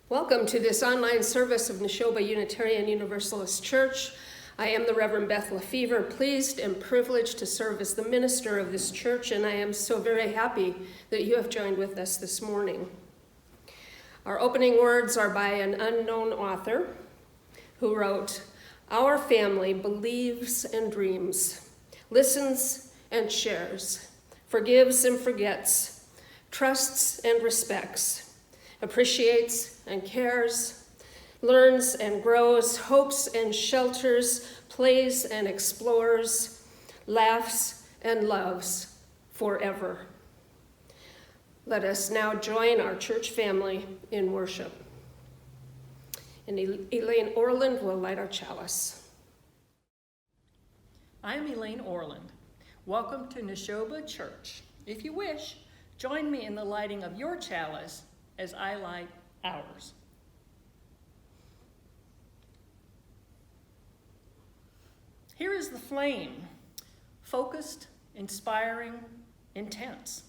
Welcome to this online service of Neshoba Unitarian Universalist Church. I am the Reverend Beth Lefever, pleased and privileged to serve as the minister of this church, and I am so very happy that you have joined with us this morning. Our opening words are by an unknown author who wrote, "Our family believes and dreams, listens and shares, forgives and forgets, trusts and respects, appreciates and cares, learns and grows, hopes and shelters, plays and explores, laughs and loves forever." Let us now join our church family in worship. And Elaine Orland will light our chalice. I am Elaine Orland. Welcome to Neshoba Church. If you wish, join me in the lighting of your chalice as I light ours. Here is the flame, focused, inspiring, intense.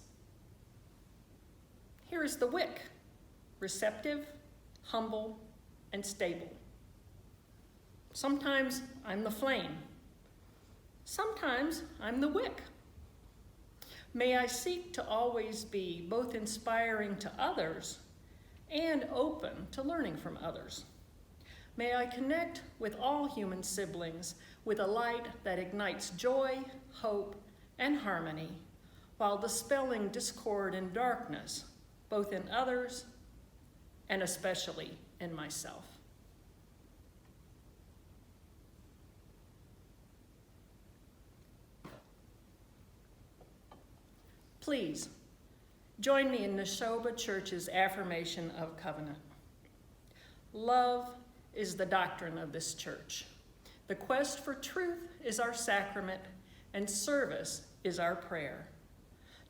Here is the wick, receptive, humble, and stable. Sometimes I'm the flame. Sometimes I'm the wick. May I seek to always be both inspiring to others and open to learning from others. May I connect with all human siblings with a light that ignites joy, hope, and harmony, while dispelling discord and darkness, both in others and especially in myself. Please, join me in Neshoba Church's affirmation of covenant. Love is the doctrine of this church. The quest for truth is our sacrament, and service is our prayer.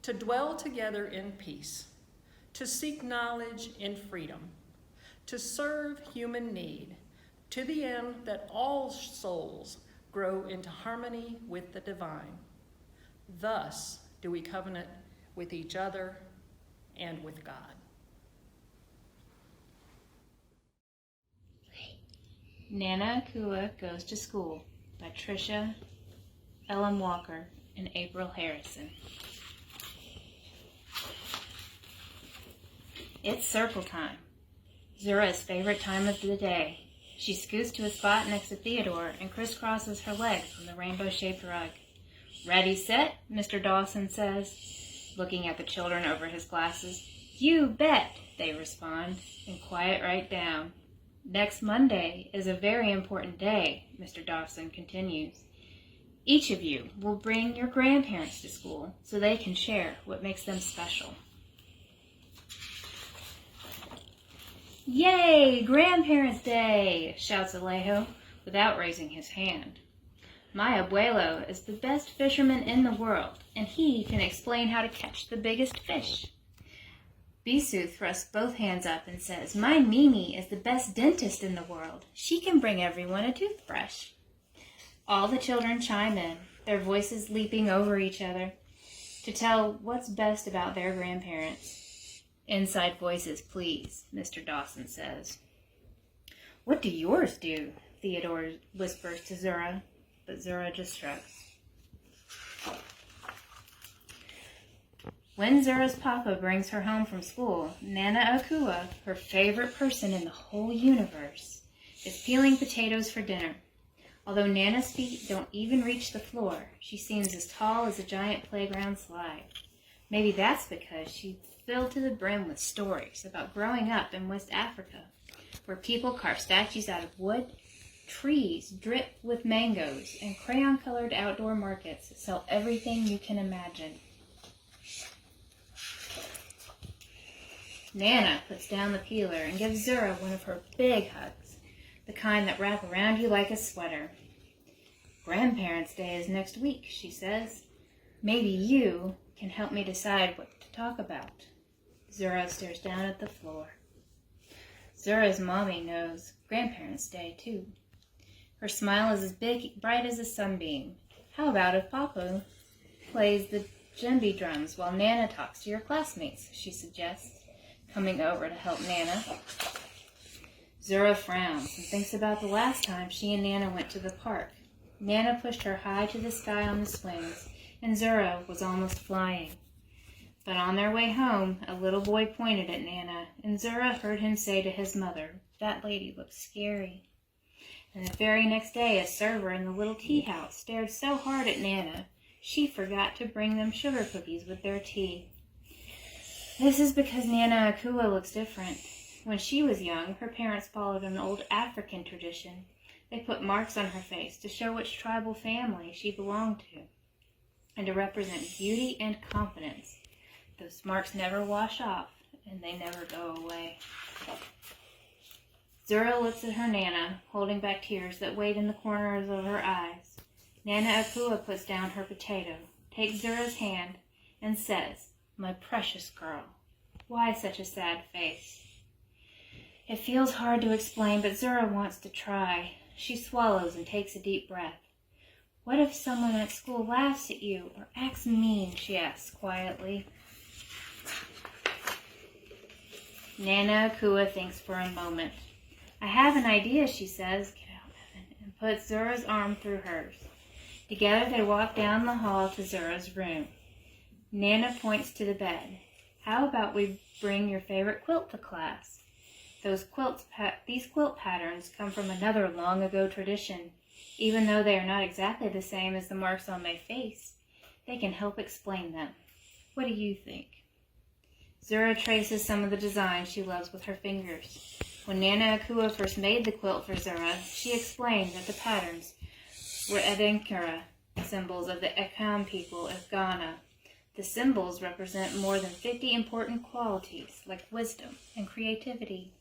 To dwell together in peace, to seek knowledge in freedom, to serve human need, to the end that all souls grow into harmony with the divine. Thus do we covenant with each other and with God. Nana Akua Goes to School by Tricia, Elam Walker, and April Harrison. It's circle time, Zura's favorite time of the day. She scoots to a spot next to Theodore and crisscrosses her legs on the rainbow-shaped rug. "Ready, set," Mr. Dawson says, looking at the children over his glasses. "You bet," they respond, and quiet right down. "Next Monday is a very important day," Mr. Dawson continues. "Each of you will bring your grandparents to school so they can share what makes them special." "Yay, Grandparents' Day!" shouts Alejo without raising his hand. "My abuelo is the best fisherman in the world, and he can explain how to catch the biggest fish." Bisu thrusts both hands up and says, "My Mimi is the best dentist in the world. She can bring everyone a toothbrush." All the children chime in, their voices leaping over each other, to tell what's best about their grandparents. "Inside voices, please," Mr. Dawson says. "What do yours do?" Theodore whispers to Zura, but Zura just shrugs. When Zura's papa brings her home from school, Nana Akua, her favorite person in the whole universe, is peeling potatoes for dinner. Although Nana's feet don't even reach the floor, she seems as tall as a giant playground slide. Maybe that's because she's filled to the brim with stories about growing up in West Africa, where people carve statues out of wood, trees drip with mangoes, and crayon-colored outdoor markets sell everything you can imagine. Nana puts down the peeler and gives Zura one of her big hugs, the kind that wrap around you like a sweater. "Grandparents' Day is next week," she says. "Maybe you can help me decide what to talk about." Zura stares down at the floor. Zura's mommy knows Grandparents' Day, too. Her smile is as bright as a sunbeam. "How about if Papa plays the djembe drums while Nana talks to your classmates?" she suggests, coming over to help Nana. Zura frowns and thinks about the last time she and Nana went to the park. Nana pushed her high to the sky on the swings, and Zura was almost flying. But on their way home, a little boy pointed at Nana, and Zura heard him say to his mother, "That lady looks scary." And the very next day, a server in the little tea house stared so hard at Nana, she forgot to bring them sugar cookies with their tea. This is because Nana Akua looks different. When she was young, her parents followed an old African tradition. They put marks on her face to show which tribal family she belonged to, and to represent beauty and confidence. Those marks never wash off, and they never go away. Zura looks at her Nana, holding back tears that weighed in the corners of her eyes. Nana Akua puts down her potato, takes Zura's hand, and says, "My precious girl, why such a sad face?" It feels hard to explain, but Zura wants to try. She swallows and takes a deep breath. "What if someone at school laughs at you or acts mean?" she asks quietly. Nana Akua thinks for a moment. "I have an idea," she says. "Get out, Evan," and puts Zura's arm through hers. Together they walk down the hall to Zura's room. Nana points to the bed. "How about we bring your favorite quilt to class?" These quilt patterns come from another long-ago tradition. Even though they are not exactly the same as the marks on my face, they can help explain them. What do you think? Zura traces some of the designs she loves with her fingers. When Nana Akua first made the quilt for Zura, she explained that the patterns were Edinkara, symbols of the Elam people of Ghana. The symbols represent more than 50 important qualities, like wisdom and creativity.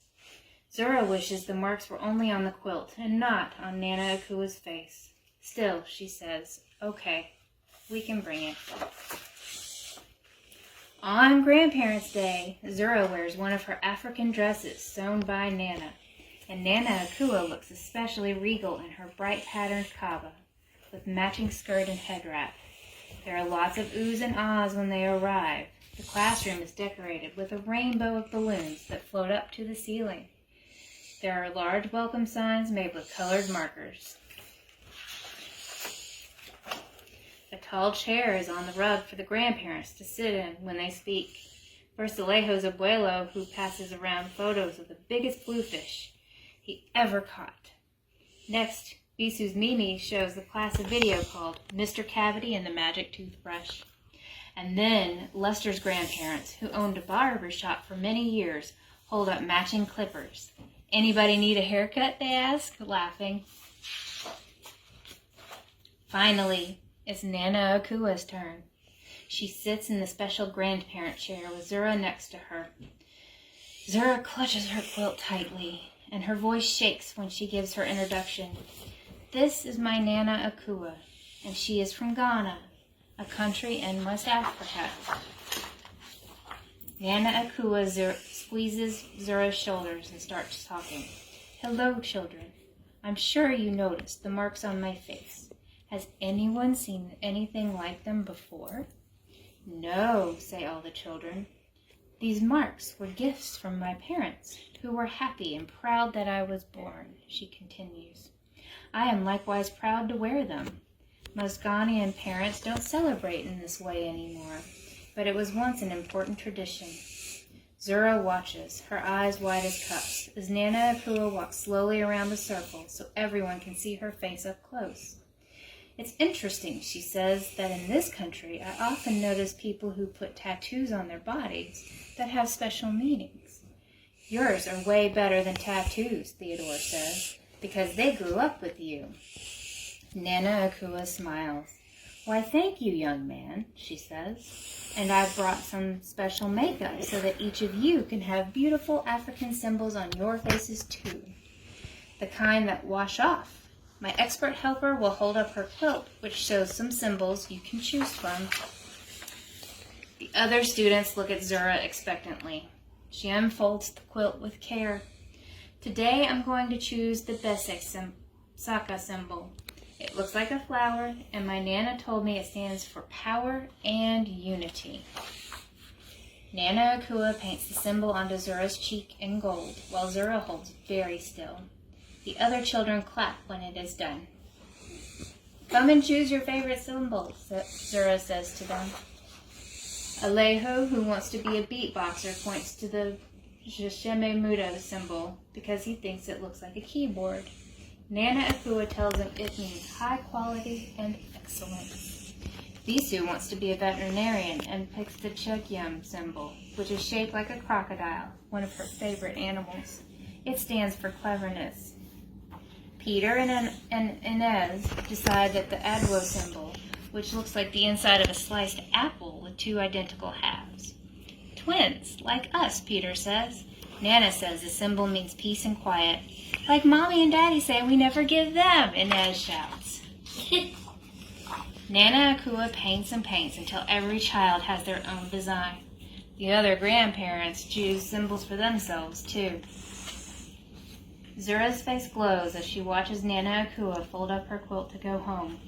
Zura wishes the marks were only on the quilt and not on Nana Akua's face. Still, she says, "Okay, we can bring it." On Grandparents' Day, Zura wears one of her African dresses sewn by Nana, and Nana Akua looks especially regal in her bright patterned kaba, with matching skirt and head wrap. There are lots of oohs and ahs when they arrive. The classroom is decorated with a rainbow of balloons that float up to the ceiling. There are large welcome signs made with colored markers. A tall chair is on the rug for the grandparents to sit in when they speak. First, Alejo's abuelo, who passes around photos of the biggest bluefish he ever caught. Next, Bisu's Mimi shows the class a video called Mr. Cavity and the Magic Toothbrush. And then Lester's grandparents, who owned a barber shop for many years, hold up matching clippers. "Anybody need a haircut?" they ask, laughing. Finally, it's Nana Akua's turn. She sits in the special grandparent chair with Zura next to her. Zura clutches her quilt tightly, and her voice shakes when she gives her introduction. "This is my Nana Akua, and she is from Ghana, a country in West Africa." Nana Akua squeezes Zura's shoulders and starts talking. "Hello, children. I'm sure you noticed the marks on my face. Has anyone seen anything like them before?" "No," say all the children. "These marks were gifts from my parents, who were happy and proud that I was born," she continues. "I am likewise proud to wear them. Most Ghanaian parents don't celebrate in this way anymore, but it was once an important tradition." Zura watches, her eyes wide as cups, as Nana Akua walks slowly around the circle so everyone can see her face up close. "It's interesting," she says, "that in this country I often notice people who put tattoos on their bodies that have special meanings. Yours are way better than tattoos," Theodore says, "because they grew up with you." Nana Akua smiles. "Why, thank you, young man," she says. "And I've brought some special makeup so that each of you can have beautiful African symbols on your faces too. The kind that wash off. My expert helper will hold up her quilt, which shows some symbols you can choose from." The other students look at Zura expectantly. She unfolds the quilt with care. "Today I'm going to choose the Bese Saka symbol. It looks like a flower, and my Nana told me it stands for power and unity." Nana Akua paints the symbol onto Zura's cheek in gold, while Zura holds very still. The other children clap when it is done. Come and choose your favorite symbol, Zura says to them. Alejo, who wants to be a beatboxer, points to the Sheme Muda symbol because he thinks it looks like a keyboard. Nana Akua tells him it means high quality and excellent. Bisu wants to be a veterinarian and picks the Chugyam symbol, which is shaped like a crocodile, one of her favorite animals. It stands for cleverness. Peter and Inez decide that the Adwo symbol, which looks like the inside of a sliced apple with two identical halves. Twins, like us, Peter says. Nana says the symbol means peace and quiet. Like Mommy and Daddy say we never give them, Inez shouts. Nana Akua paints and paints until every child has their own design. The other grandparents choose symbols for themselves, too. Zura's face glows as she watches Nana Akua fold up her quilt to go home.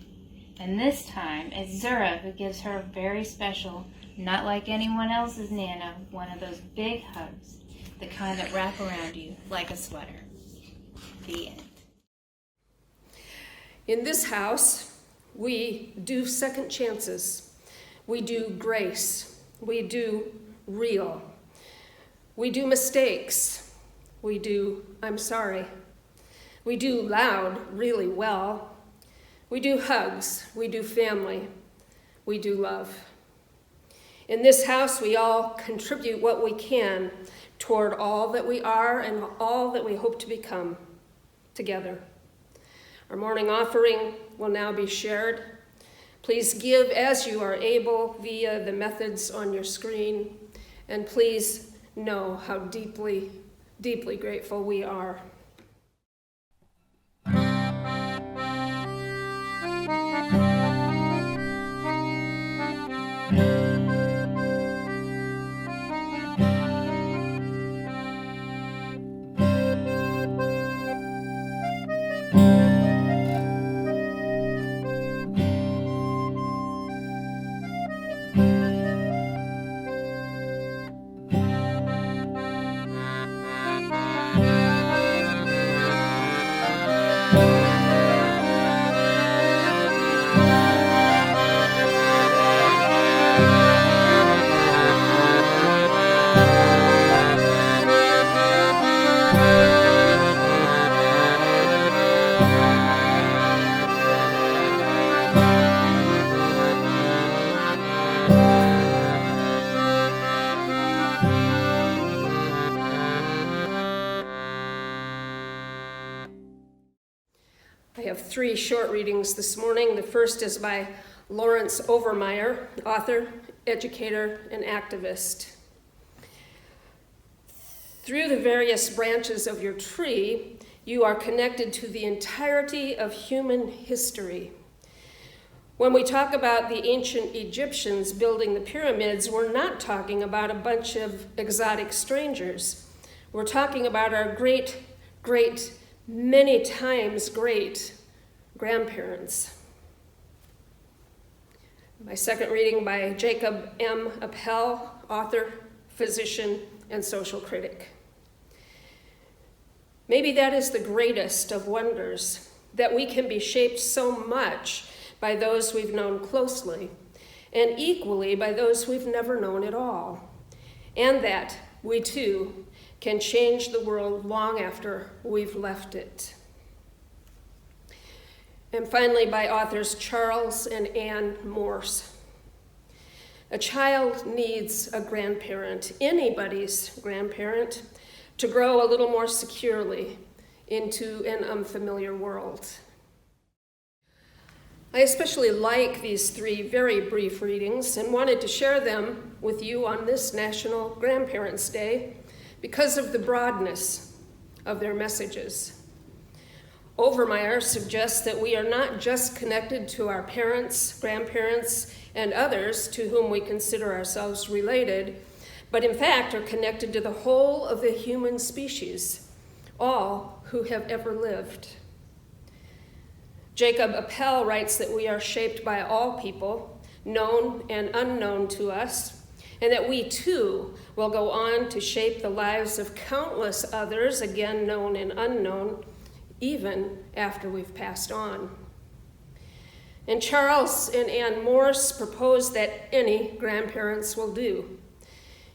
And this time, it's Zura who gives her a very special, not like anyone else's Nana, one of those big hugs, the kind that wrap around you like a sweater. The end. In this house, we do second chances. We do grace. We do real. We do mistakes. We do I'm sorry. We do loud really well. We do hugs. We do family. We do love. In this house, we all contribute what we can toward all that we are and all that we hope to become together. Our morning offering will now be shared. Please give as you are able via the methods on your screen, and please know how deeply, deeply grateful we are. I have 3 short readings this morning. The first is by Lawrence Overmeyer, author, educator, and activist. Through the various branches of your tree, you are connected to the entirety of human history. When we talk about the ancient Egyptians building the pyramids, we're not talking about a bunch of exotic strangers. We're talking about our great, many times great grandparents. My second reading by Jacob M. Appel, author, physician, and social critic. Maybe that is the greatest of wonders, that we can be shaped so much by those we've known closely, and equally by those we've never known at all, and that we too can change the world long after we've left it. And finally, by authors Charles and Anne Morse. A child needs a grandparent, anybody's grandparent, to grow a little more securely into an unfamiliar world. I especially like these 3 very brief readings and wanted to share them with you on this National Grandparents' Day because of the broadness of their messages. Overmeyer suggests that we are not just connected to our parents, grandparents, and others to whom we consider ourselves related, but in fact are connected to the whole of the human species, all who have ever lived. Jacob Appel writes that we are shaped by all people, known and unknown to us, and that we too will go on to shape the lives of countless others, again known and unknown, even after we've passed on. And Charles and Ann Morse propose that any grandparents will do.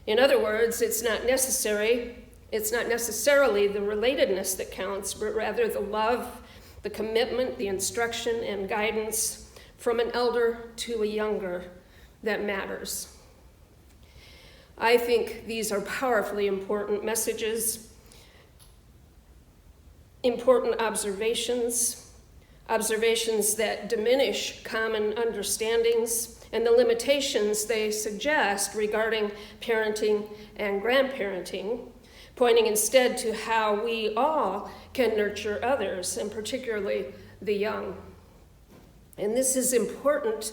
In other words, it's not necessarily the relatedness that counts, but rather the love, the commitment, the instruction, and guidance from an elder to a younger that matters. I think these are powerfully important messages, important observations that diminish common understandings and the limitations they suggest regarding parenting and grandparenting, pointing instead to how we all can nurture others, and particularly the young. And this is important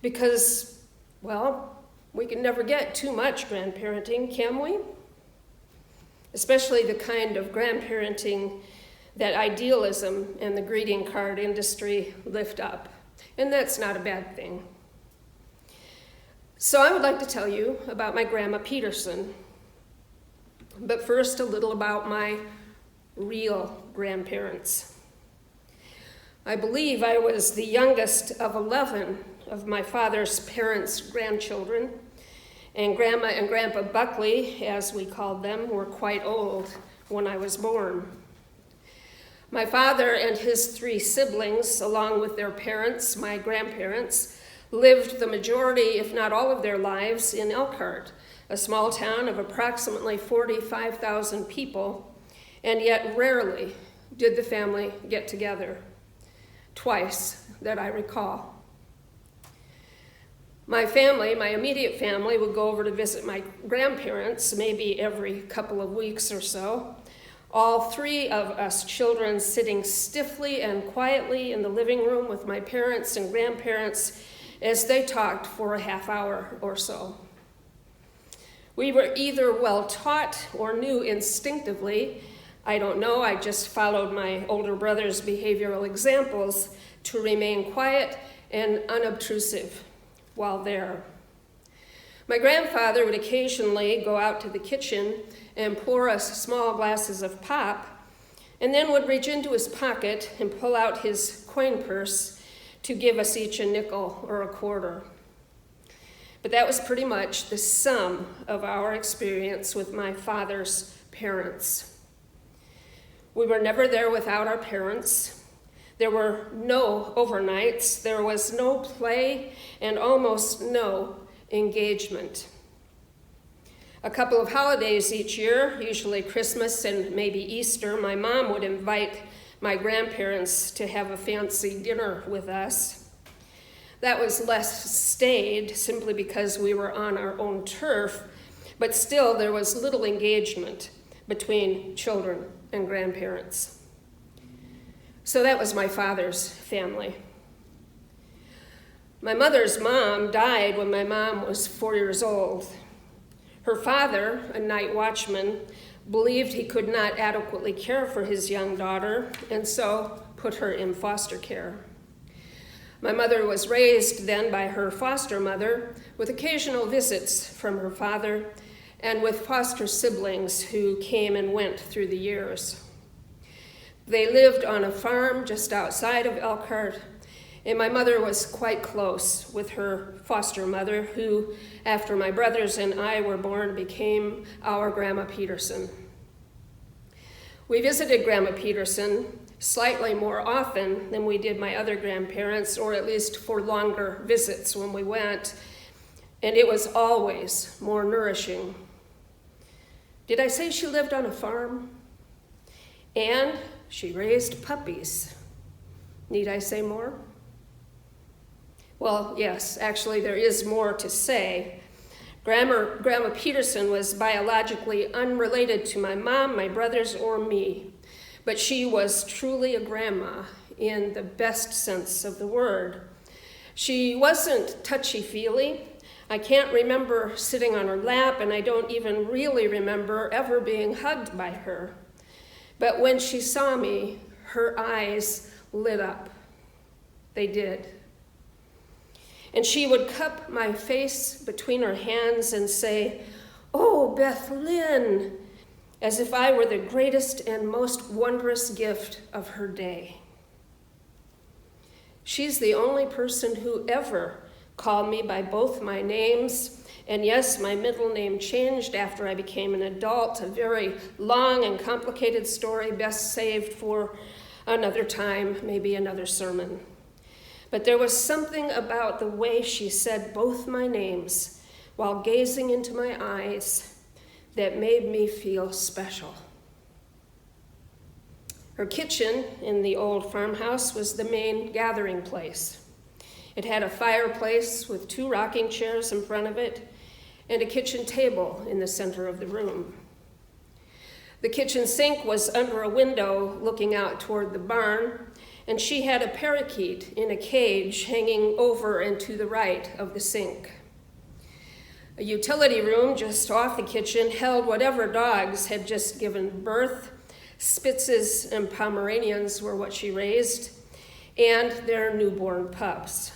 because, well, we can never get too much grandparenting, can we? Especially the kind of grandparenting that idealism and the greeting card industry lift up. And that's not a bad thing. So I would like to tell you about my Gramma Peterson. But first, a little about my real grandparents. I believe I was the youngest of 11 of my father's parents' grandchildren, and Grandma and Grandpa Buckley, as we called them, were quite old when I was born. My father and his 3 siblings, along with their parents, my grandparents, lived the majority, if not all of their lives, in Elkhart, a small town of approximately 45,000 people, and yet rarely did the family get together. Twice that I recall. My family, my immediate family, would go over to visit my grandparents maybe every couple of weeks or so. All 3 of us children sitting stiffly and quietly in the living room with my parents and grandparents as they talked for a half hour or so. We were either well taught or knew instinctively, I don't know, I just followed my older brother's behavioral examples, to remain quiet and unobtrusive while there. My grandfather would occasionally go out to the kitchen and pour us small glasses of pop, and then would reach into his pocket and pull out his coin purse to give us each a nickel or a quarter. But that was pretty much the sum of our experience with my father's parents. We were never there without our parents. There were no overnights, there was no play, and almost no engagement. A couple of holidays each year, usually Christmas and maybe Easter, my mom would invite my grandparents to have a fancy dinner with us. That was less staid, simply because we were on our own turf, but still there was little engagement between children and grandparents. So that was my father's family. My mother's mom died when my mom was 4 years old. Her father, a night watchman, believed he could not adequately care for his young daughter, and so put her in foster care. My mother was raised then by her foster mother, with occasional visits from her father, and with foster siblings who came and went through the years. They lived on a farm just outside of Elkhart, and my mother was quite close with her foster mother, who, after my brothers and I were born, became our Gramma Peterson. We visited Gramma Peterson slightly more often than we did my other grandparents, or at least for longer visits when we went, and it was always more nourishing. Did I say she lived on a farm? And she raised puppies. Need I say more? Well, yes, actually there is more to say. Gramma Peterson was biologically unrelated to my mom, my brothers, or me, but she was truly a grandma in the best sense of the word. She wasn't touchy-feely. I can't remember sitting on her lap, and I don't even really remember ever being hugged by her. But when she saw me, her eyes lit up. They did. And she would cup my face between her hands and say, "Oh, Beth Lynn," as if I were the greatest and most wondrous gift of her day. She's the only person who ever called me by both my names. And yes, my middle name changed after I became an adult, a very long and complicated story best saved for another time, maybe another sermon. But there was something about the way she said both my names while gazing into my eyes that made me feel special. Her kitchen in the old farmhouse was the main gathering place. It had a fireplace with 2 rocking chairs in front of it and a kitchen table in the center of the room. The kitchen sink was under a window looking out toward the barn, and she had a parakeet in a cage hanging over and to the right of the sink. A utility room just off the kitchen held whatever dogs had just given birth. Spitzes and Pomeranians were what she raised, and their newborn pups.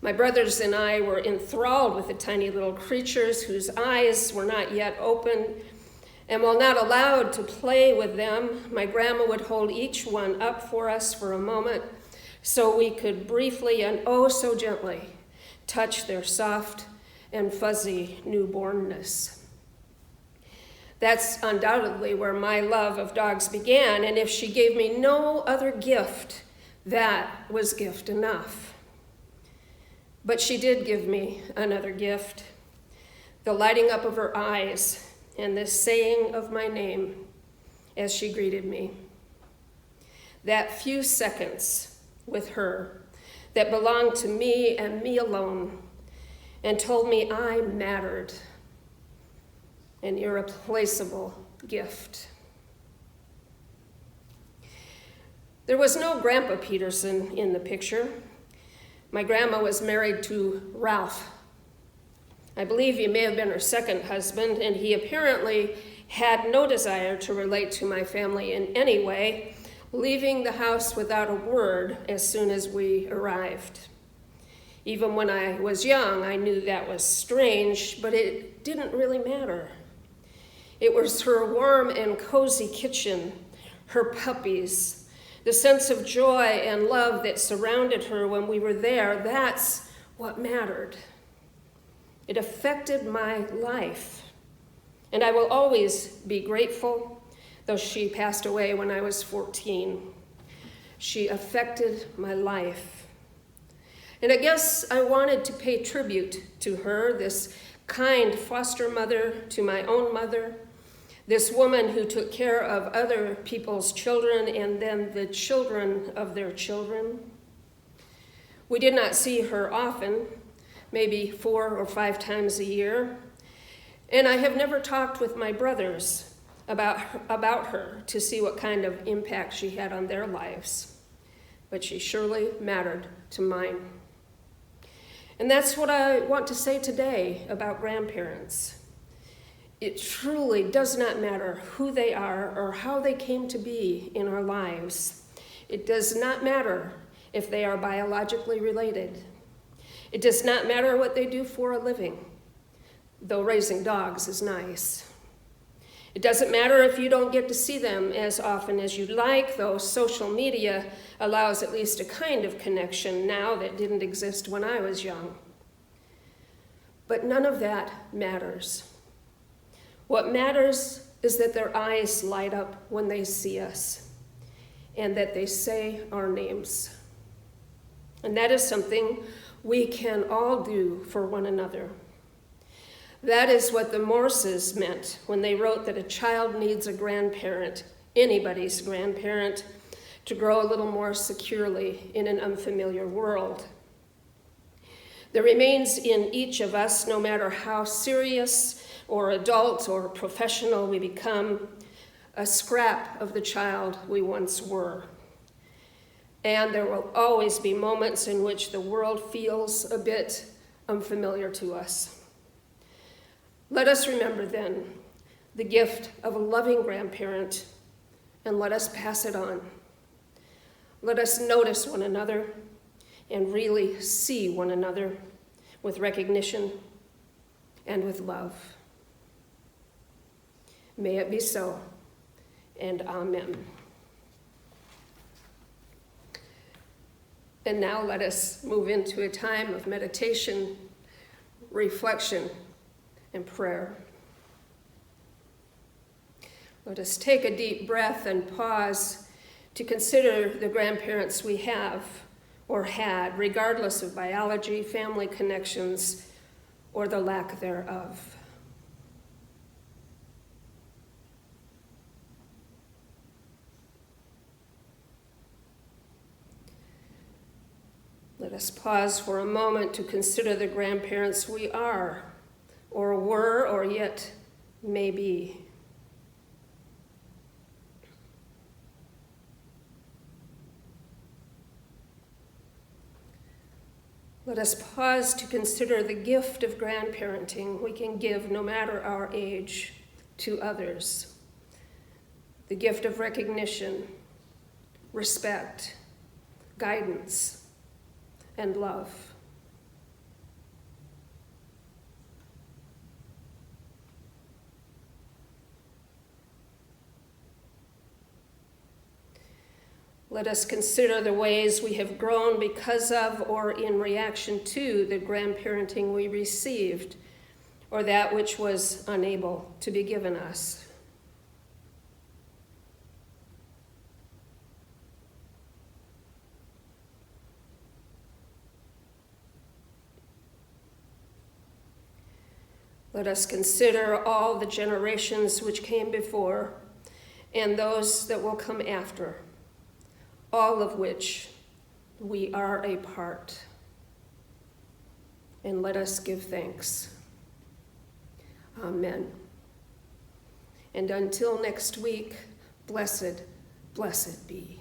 My brothers and I were enthralled with the tiny little creatures whose eyes were not yet open, and while not allowed to play with them, my grandma would hold each one up for us for a moment so we could briefly and oh so gently touch their soft and fuzzy newbornness. That's undoubtedly where my love of dogs began, and if she gave me no other gift, that was gift enough. But she did give me another gift, the lighting up of her eyes and the saying of my name as she greeted me. That few seconds with her that belonged to me and me alone and told me I mattered, an irreplaceable gift. There was no Grandpa Peterson in the picture. My grandma was married to Ralph. I believe he may have been her second husband, and he apparently had no desire to relate to my family in any way, leaving the house without a word as soon as we arrived. Even when I was young, I knew that was strange, but it didn't really matter. It was her warm and cozy kitchen, her puppies, the sense of joy and love that surrounded her when we were there. That's what mattered. It affected my life, and I will always be grateful, though she passed away when I was 14. She affected my life. And I guess I wanted to pay tribute to her, this kind foster mother to my own mother, this woman who took care of other people's children and then the children of their children. We did not see her often, maybe 4 or 5 times a year. And I have never talked with my brothers about her to see what kind of impact she had on their lives. But she surely mattered to mine. And that's what I want to say today about grandparents. It truly does not matter who they are or how they came to be in our lives. It does not matter if they are biologically related. It does not matter what they do for a living, though raising dogs is nice. It doesn't matter if you don't get to see them as often as you'd like, though social media allows at least a kind of connection now that didn't exist when I was young. But none of that matters. What matters is that their eyes light up when they see us and that they say our names. And that is something we can all do for one another. That is what the Morses meant when they wrote that a child needs a grandparent, anybody's grandparent, to grow a little more securely in an unfamiliar world. There remains in each of us, no matter how serious or adult or professional we become, a scrap of the child we once were. And there will always be moments in which the world feels a bit unfamiliar to us. Let us remember then the gift of a loving grandparent, and let us pass it on. Let us notice one another and really see one another with recognition and with love. May it be so, and amen. And now let us move into a time of meditation, reflection, and prayer. Let us take a deep breath and pause to consider the grandparents we have or had, regardless of biology, family connections, or the lack thereof. Let us pause for a moment to consider the grandparents we are, or were, or yet may be. Let us pause to consider the gift of grandparenting we can give, no matter our age, to others. The gift of recognition, respect, guidance, and love. Let us consider the ways we have grown because of or in reaction to the grandparenting we received, or that which was unable to be given us. Let us consider all the generations which came before and those that will come after, all of which we are a part. And let us give thanks. Amen. And until next week, blessed, blessed be.